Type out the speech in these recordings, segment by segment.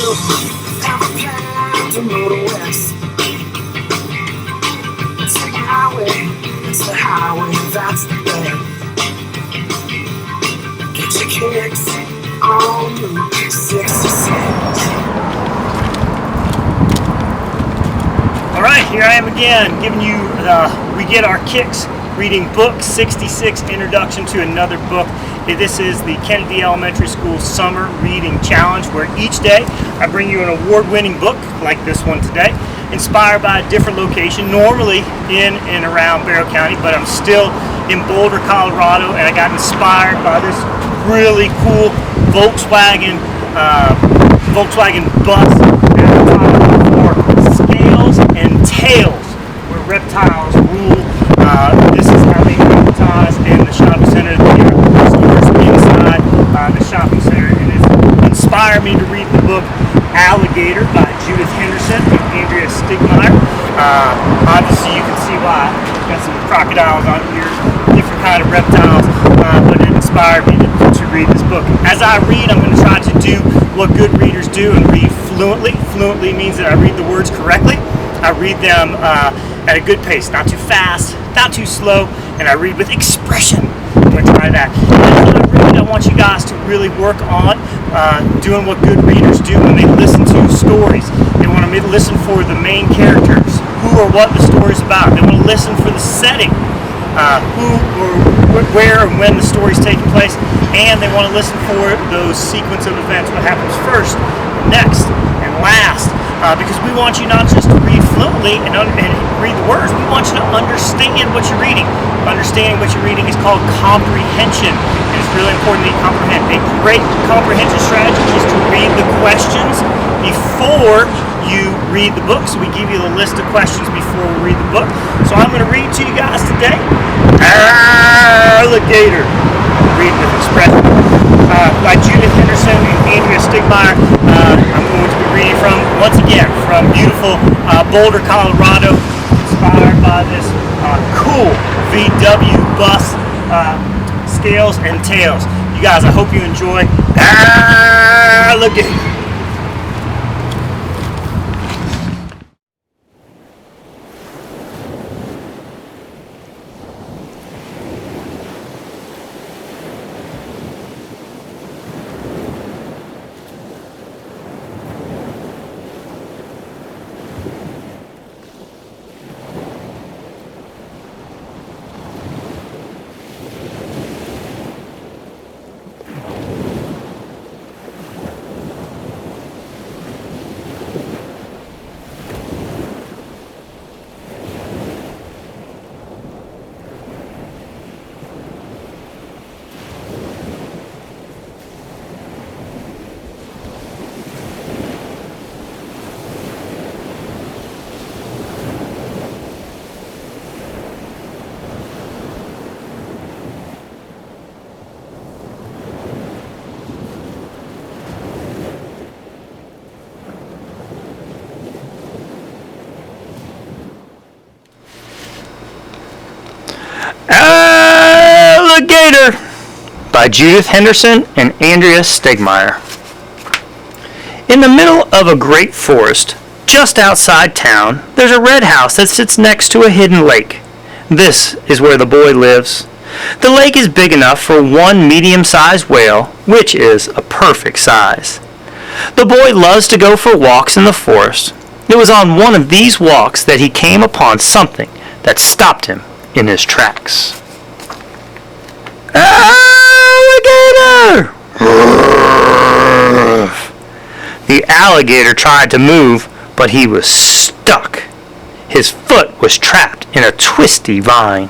have a plan to go to west. It's the highway, it's the highway, that's the best. Get your kicks on Route 66. Alright, here I am again, giving you, we get our kicks, reading book 66, Introduction to Another Book. This is the Kennedy Elementary School Summer Reading Challenge, where each day I bring you an award-winning book, like this one today, inspired by a different location, normally in and around Barrow County, but I'm still in Boulder, Colorado, and I got inspired by this really cool Volkswagen bus for Scales and Tails, where reptiles rule. This is how they advertise in the shopping center. The stores inside the shopping center, and it's inspired me to read the book Aaalligator by Judith Henderson and Andrea Stigmeyer. Obviously, you can see why. Got some crocodiles on here, different kind of reptiles, but it inspired me to read this book. As I read, I'm going to try to do what good readers do and read fluently. Fluently means that I read the words correctly. I read them at a good pace, not too fast, not too slow, and I read with expression. I'm going to try that. And as I read, I want you guys to really work on doing what good readers do when they listen to stories. They want to listen for the main characters, who or what the story's about. They want to listen for the setting, who or where and when the story's taking place, and they want to listen for those sequence of events, what happens first, next, and last. Because we want you not just to read fluently and read the words, we want you to understand what you're reading. Understanding what you're reading is called comprehension, and it's really important that you comprehend. A great comprehension strategy is to read the questions before you read the book. So we give you the list of questions before we read the book. So I'm going to read to you guys today, Aaalligator, read with expression, by Judith Henderson and Andrea Stigmeyer. I'm going to be reading from, once again, from beautiful Boulder, Colorado, inspired by this cool VW bus, Scales and Tails. You guys, I hope you enjoy Aaalligator. Aaalligator by Judith Henderson and Andrea Stigmeyer. In the middle of a great forest, just outside town, there's a red house that sits next to a hidden lake. This is where the boy lives. The lake is big enough for one medium-sized whale, which is a perfect size. The boy loves to go for walks in the forest. It was on one of these walks that he came upon something that stopped him in his tracks. Aaalligator! The alligator tried to move, but he was stuck. His foot was trapped in a twisty vine.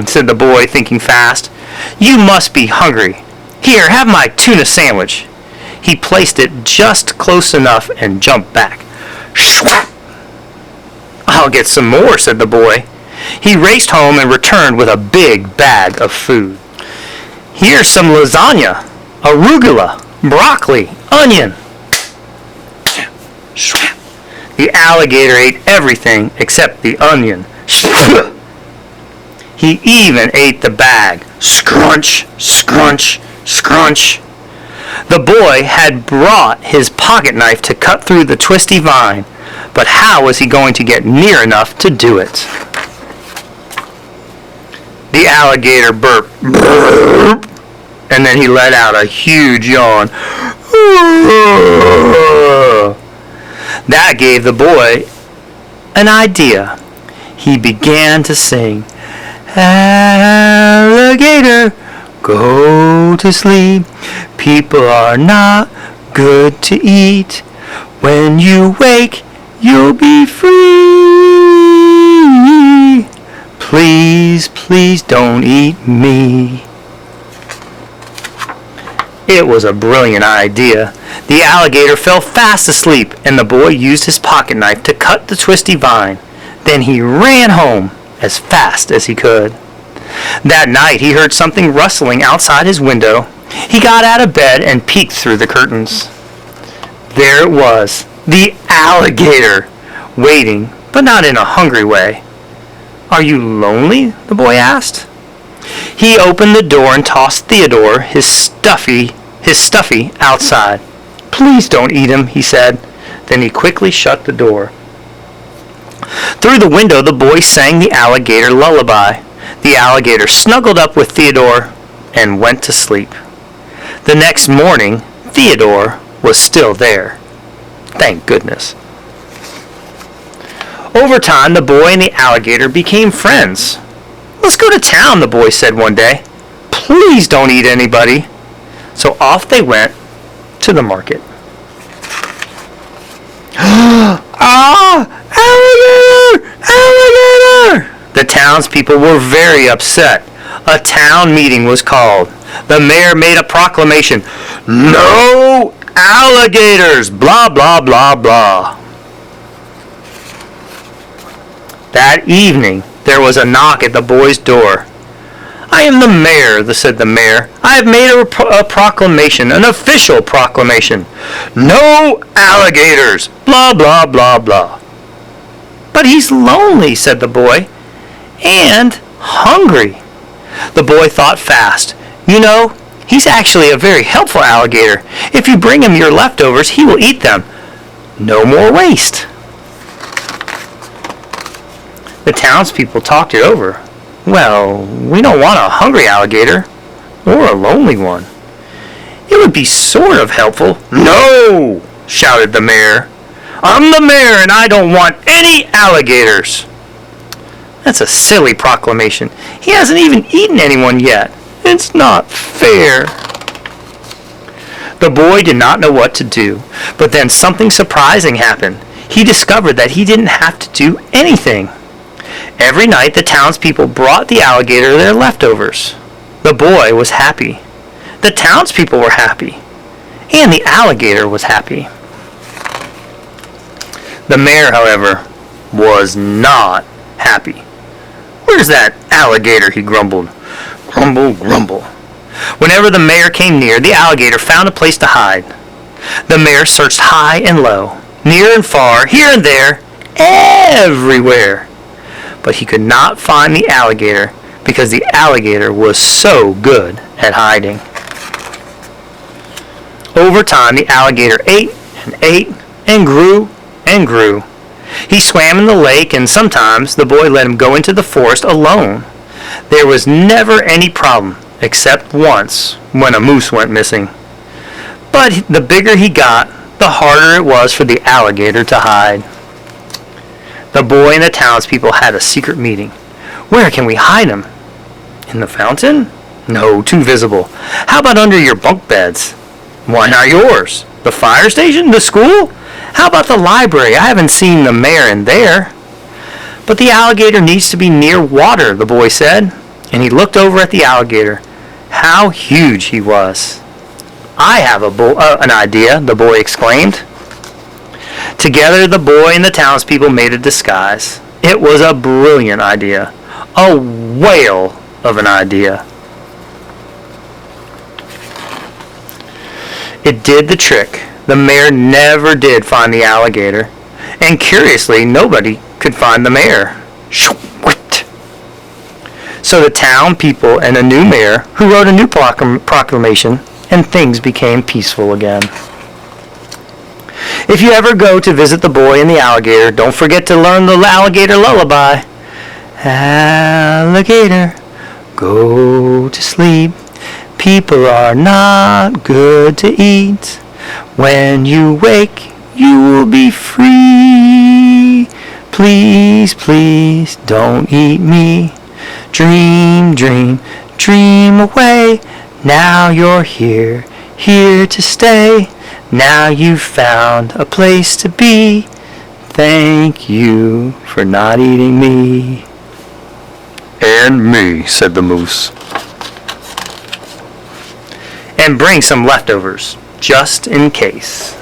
Said the boy, thinking fast. You must be hungry. Here, have my tuna sandwich. He placed it just close enough and jumped back. Schwap! I'll get some more, said the boy. He raced home and returned with a big bag of food. Here's some lasagna, arugula, broccoli, onion. The alligator ate everything except the onion. He even ate the bag. Scrunch, scrunch, scrunch. The boy had brought his pocket knife to cut through the twisty vine, but how was he going to get near enough to do it? The alligator burped, burp, and then he let out a huge yawn. That gave the boy an idea. He began to sing, "Alligator, go to sleep. People are not good to eat. When you wake, you'll be free. Please, please don't eat me." It was a brilliant idea. The alligator fell fast asleep, and the boy used his pocket knife to cut the twisty vine. Then he ran home as fast as he could. That night he heard something rustling outside his window. He got out of bed and peeked through the curtains. There it was, the alligator, waiting, but not in a hungry way. "Are you lonely?" the boy asked. He opened the door and tossed Theodore, his stuffy, outside. "Please don't eat him," he said. Then he quickly shut the door. Through the window, the boy sang the alligator lullaby. The alligator snuggled up with Theodore and went to sleep. The next morning, Theodore was still there. Thank goodness. Over time, the boy and the alligator became friends. "Let's go to town," the boy said one day. "Please don't eat anybody." So off they went to the market. "Ah! Alligator! Alligator!" The townspeople were very upset. A town meeting was called. The mayor made a proclamation. "No alligators! Blah, blah, blah, blah." That evening, there was a knock at the boy's door. "I am the mayor," said the mayor. "I have made a proclamation, an official proclamation. No alligators! Blah, blah, blah, blah." "But he's lonely," said the boy, "and hungry." The boy thought fast. "You know, he's actually a very helpful alligator. If you bring him your leftovers, he will eat them. No more waste." The townspeople talked it over. "Well, we don't want a hungry alligator, or a lonely one. It would be sort of helpful." "No!" shouted the mayor. "I'm the mayor and I don't want any alligators." "That's a silly proclamation. He hasn't even eaten anyone yet. It's not fair." The boy did not know what to do, but then something surprising happened. He discovered that he didn't have to do anything. Every night the townspeople brought the alligator their leftovers. The boy was happy. The townspeople were happy. And the alligator was happy. The mayor, however, was not happy. "Where's that alligator?" he grumbled. Grumble, grumble. Whenever the mayor came near, the alligator found a place to hide. The mayor searched high and low, near and far, here and there, everywhere. But he could not find the alligator because the alligator was so good at hiding. Over time, the alligator ate and grew and grew. He swam in the lake, and sometimes the boy let him go into the forest alone. There was never any problem, except once when a moose went missing. But the bigger he got, the harder it was for the alligator to hide. The boy and the townspeople had a secret meeting. "Where can we hide him?" "In the fountain?" "No, too visible." "How about under your bunk beds?" "Why not yours?" "The fire station? The school?" "How about the library? I haven't seen the mayor in there." "But the alligator needs to be near water," the boy said, and he looked over at the alligator. How huge he was. "I have an idea," the boy exclaimed. Together the boy and the townspeople made a disguise. It was a brilliant idea. A whale of an idea. It did the trick. The mayor never did find the alligator, and curiously, nobody could find the mayor. So the town people and a new mayor, who wrote a new proclamation and things became peaceful again. If you ever go to visit the boy and the alligator, don't forget to learn the alligator lullaby. Alligator, go to sleep. People are not good to eat. When you wake, you will be free. Please, please, don't eat me. Dream, dream, dream away. Now you're here, here to stay. Now you've found a place to be. Thank you for not eating me. And me, said the moose. And bring some leftovers, just in case.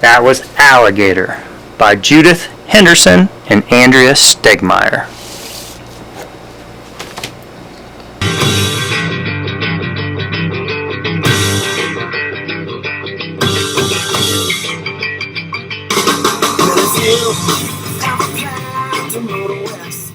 That was Aaalligator by Judith Henderson and Andrea Stegmeyer. Well, if you ever plan to go to West